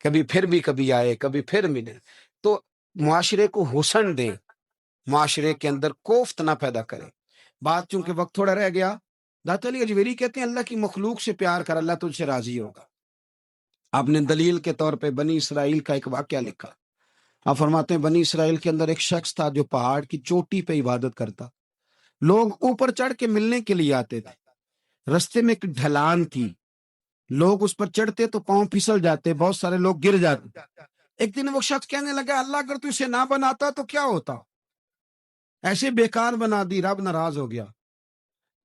کبھی آئے، کبھی پھر ملے۔ تو معاشرے کو حسن دیں، معاشرے کے اندر کوفت نہ پیدا کریں، بات چونکہ وقت تھوڑا رہ گیا، داتا علی اجویری کہتے ہیں اللہ کی مخلوق سے پیار کر، اللہ تجھ سے راضی ہوگا۔ آپ نے دلیل کے طور پہ بنی اسرائیل کا ایک واقعہ لکھا۔ آپ فرماتے ہیں بنی اسرائیل کے اندر ایک شخص تھا جو پہاڑ کی چوٹی پہ عبادت کرتا، لوگ اوپر چڑھ کے ملنے کے لیے آتے تھے، رستے میں ایک ڈھلان تھی، لوگ اس پر چڑھتے تو پاؤں پھسل جاتے، بہت سارے لوگ گر جاتے۔ ایک دن وہ شخص کہنے لگا اللہ اگر تو اسے نہ بناتا تو کیا ہوتا، ایسے بیکار بنا دی، رب ناراض ہو گیا۔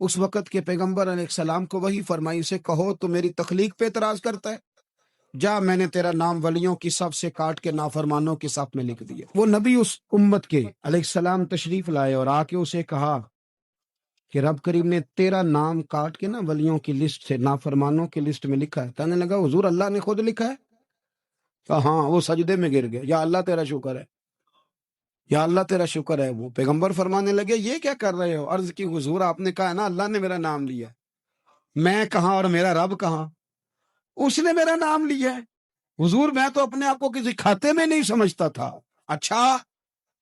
اس وقت کے پیغمبر علیہ السلام کو وہی فرمائی اسے کہو تو میری تخلیق پہ اعتراض کرتا ہے، جا میں نے تیرا نام ولیوں کی صف سے کاٹ کے نافرمانوں کی صف میں لکھ دیا۔ وہ نبی اس امت کے علیہ السلام تشریف لائے اور آ کے اسے کہا کہ رب کریم نے تیرا نام کاٹ کے نا ولیوں کی لسٹ سے نافرمانوں کی لسٹ میں لکھا ہے۔ کہنے لگا حضور اللہ نے خود لکھا ہے؟ کہا ہاں۔ وہ سجدے میں گر گئے، یا اللہ تیرا شکر ہے، یا اللہ تیرا شکر ہے۔ وہ پیغمبر فرمانے لگے یہ کیا کر رہے ہو؟ عرض کی حضور آپ نے کہا ہے نا اللہ نے میرا نام لیا، میں کہاں اور میرا رب کہاں؟ اس نے میرا نام لیا ہے حضور، میں تو اپنے آپ کو کسی کھاتے میں نہیں سمجھتا تھا۔ اچھا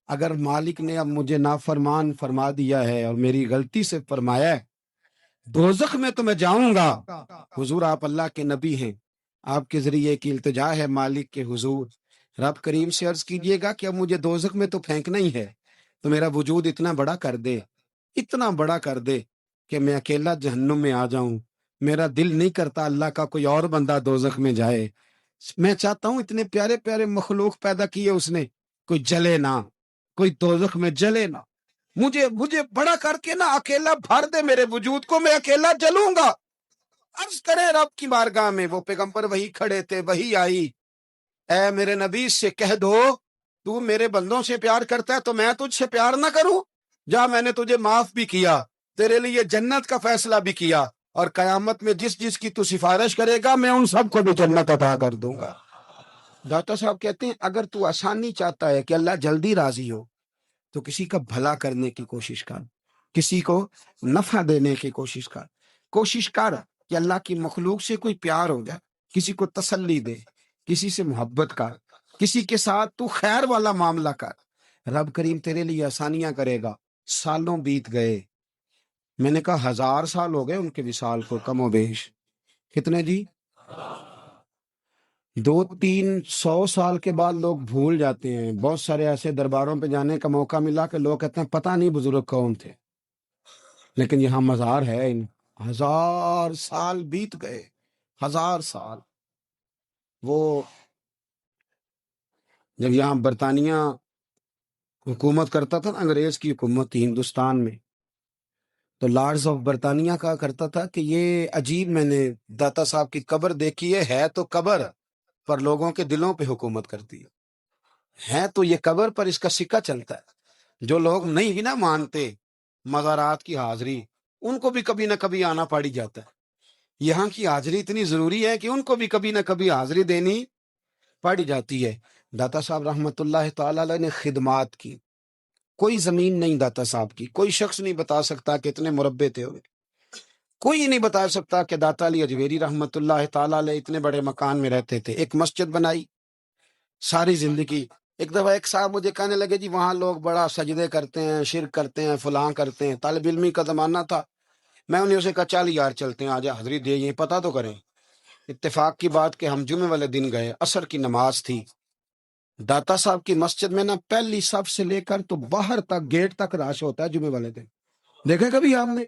اگر مالک نے اب مجھے نافرمان فرما دیا ہے اور میری غلطی سے فرمایا ہے دوزخ میں تو میں جاؤں گا۔ حضور آپ اللہ کے نبی ہیں، آپ کے ذریعے کی التجا ہے مالک کے حضور، رب کریم سے عرض کیجئے گا کہ اب مجھے دوزخ میں تو پھینکنا ہی ہے، تو میرا وجود اتنا بڑا کر دے، اتنا بڑا کر دے کہ میں اکیلا جہنم میں آ جاؤں۔ میرا دل نہیں کرتا اللہ کا کوئی اور بندہ دوزخ میں جائے، میں چاہتا ہوں اتنے پیارے پیارے مخلوق پیدا کیے اس نے، کوئی جلے نہ، کوئی دوزخ میں جلے نہ، مجھے بڑا کر کے نا اکیلا بھر دے میرے وجود کو، میں اکیلا جلوں گا۔ عرض کرے رب کی بارگاہ میں، وہ پیغمبر وہی کھڑے تھے، وہی آئی، اے میرے نبی سے کہہ دو تو میرے بندوں سے پیار کرتا ہے تو میں تجھ سے پیار نہ کروں؟ جا میں نے تجھے معاف بھی کیا، تیرے لیے جنت کا فیصلہ بھی کیا، اور قیامت میں جس جس کی تو سفارش کرے گا میں ان سب کو بھی جنت عطا کر دوں گا۔ داتا صاحب کہتے ہیں اگر تو آسانی چاہتا ہے کہ اللہ جلدی راضی ہو تو کسی کا بھلا کرنے کی کوشش کر، کسی کو نفع دینے کی کوشش کر کہ اللہ کی مخلوق سے کوئی پیار ہو جائے، کسی کو تسلی دے، کسی سے محبت کر، کسی کے ساتھ تو خیر والا معاملہ کر، رب کریم تیرے لیے آسانیاں کرے گا۔ سالوں بیت گئے، میں نے کہا 1000 سال ہو گئے ان کے وصال کو کم و بیش، کتنے جی؟ 200-300 سال کے بعد لوگ بھول جاتے ہیں۔ بہت سارے ایسے درباروں پہ جانے کا موقع ملا کہ لوگ کہتے ہیں پتہ نہیں بزرگ کون تھے، لیکن یہاں مزار ہے، 1000 سال بیت گئے، 1000 سال۔ وہ جب یہاں برطانیہ حکومت کرتا تھا نا، انگریز کی حکومت تھی ہندوستان میں، تو لارڈز آف برطانیہ کہا کرتا تھا کہ یہ عجیب، میں نے داتا صاحب کی قبر دیکھی ہے تو قبر پر لوگوں کے دلوں پہ حکومت کرتی ہے تو یہ قبر پر اس کا سکہ چلتا ہے۔ جو لوگ نہیں بھی نہ مانتے مزارات کی حاضری، ان کو بھی کبھی نہ کبھی آنا پڑ ہی جاتا ہے۔ یہاں کی حاضری اتنی ضروری ہے کہ ان کو بھی کبھی نہ کبھی حاضری دینی پڑ جاتی ہے۔ داتا صاحب رحمت اللہ تعالی علیہ نے خدمات کی، کوئی زمین نہیں داتا صاحب کی، کوئی شخص نہیں بتا سکتا کہ اتنے مربع تھے ہوئے، کوئی نہیں بتا سکتا کہ داتا علی اجویری رحمت اللہ تعالی علیہ اتنے بڑے مکان میں رہتے تھے۔ ایک مسجد بنائی ساری زندگی۔ ایک دفعہ ایک صاحب مجھے کہنے لگے جی وہاں لوگ بڑا سجدے کرتے ہیں، شرک کرتے ہیں، فلاں کرتے ہیں، طالب علمی کا زمانہ تھا، میں انہیں سے کہا چل یار چلتے ہیں، آج حاضری دے، یہ پتہ تو کریں۔ اتفاق کی بات کہ ہم جمعے والے دن گئے، عصر کی نماز تھی، داتا صاحب کی مسجد میں نا پہلی صف سے لے کر تو باہر تک گیٹ تک رش ہوتا ہے جمعے والے دن، دیکھے کبھی آپ نے؟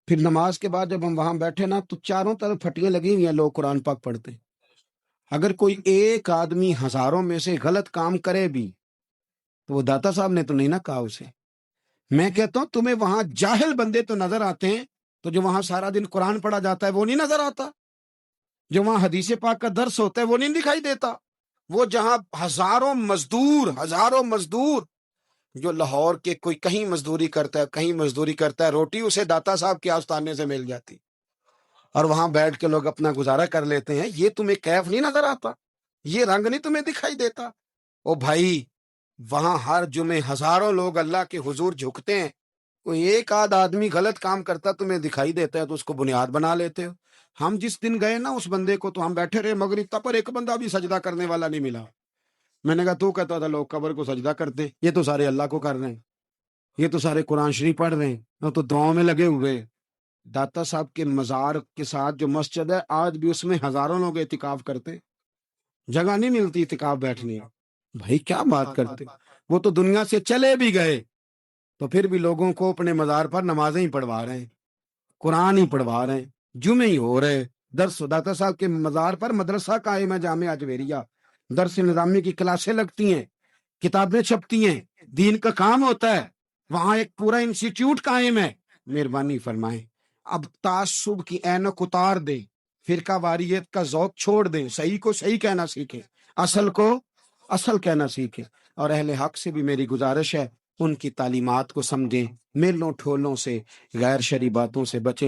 پھر نماز کے بعد جب ہم وہاں بیٹھے نا تو چاروں طرف پھٹیاں لگی ہوئی ہیں، لوگ قرآن پاک پڑھتے ہیں۔ اگر کوئی ایک آدمی ہزاروں میں سے غلط کام کرے بھی تو وہ داتا صاحب نے تو نہیں نہ کہا اسے۔ میں کہتا ہوں تمہیں وہاں جاہل بندے تو نظر آتے ہیں، تو جو وہاں سارا دن قرآن پڑھا جاتا ہے وہ نہیں نظر آتا، جو وہاں حدیث پاک کا درس ہوتا ہے وہ نہیں دکھائی دیتا، وہ جہاں ہزاروں مزدور جو لاہور کے کوئی کہیں مزدوری کرتا ہے، کہیں مزدوری کرتا ہے، روٹی اسے داتا صاحب کے آستانے سے مل جاتی، اور وہاں بیٹھ کے لوگ اپنا گزارا کر لیتے ہیں۔ یہ تمہیں کیف نہیں نظر آتا؟ یہ رنگ نہیں تمہیں دکھائی دیتا؟ او بھائی وہاں ہر جمعے ہزاروں لوگ اللہ کے حضور جھکتے ہیں، کوئی ایک آدھ آدمی غلط کام کرتا تمہیں دکھائی دیتا ہے تو اس کو بنیاد بنا لیتے ہو۔ ہم جس دن گئے نا اس بندے کو تو ہم بیٹھے رہے مغرب تک، پر ایک بندہ بھی سجدہ کرنے والا نہیں ملا۔ میں نے کہا تو کہتا تھا لوگ قبر کو سجدہ کرتے، یہ تو سارے اللہ کو کر رہے ہیں۔ یہ تو سارے قرآن شریف پڑھ رہے ہیں، وہ تو دعاؤں میں لگے ہوئے۔ داتا صاحب کے مزار کے ساتھ جو مسجد ہے، آج بھی اس میں ہزاروں لوگ اعتکاف کرتے، جگہ نہیں ملتی اعتکاف بیٹھنے۔ بھائی کیا بات کرتے، وہ تو دنیا سے چلے بھی گئے تو پھر بھی لوگوں کو اپنے مزار پر نمازیں ہی پڑھوا رہے ہیں، قرآن ہی پڑھوا رہے ہیں، جمعے ہی ہو رہے، درس داتا صاحب کے مزار پر مدرسہ قائم ہے، جامعہ اجویریہ، درس نظامی کی کلاسیں لگتی ہیں، کتابیں چھپتی ہیں، دین کا کام ہوتا ہے، وہاں ایک پورا انسٹیٹیوٹ قائم ہے۔ مہربانی فرمائیں، اب تعصب کی اینک اتار دیں، فرقہ واریت کا ذوق چھوڑ دیں، صحیح کو صحیح کہنا سیکھیں، اصل کو اصل کہنا سیکھیں، اور اہل حق سے بھی میری گزارش ہے ان کی تعلیمات کو سمجھیں، میلوں ٹھولوں سے، غیر شرعی باتوں سے بچیں۔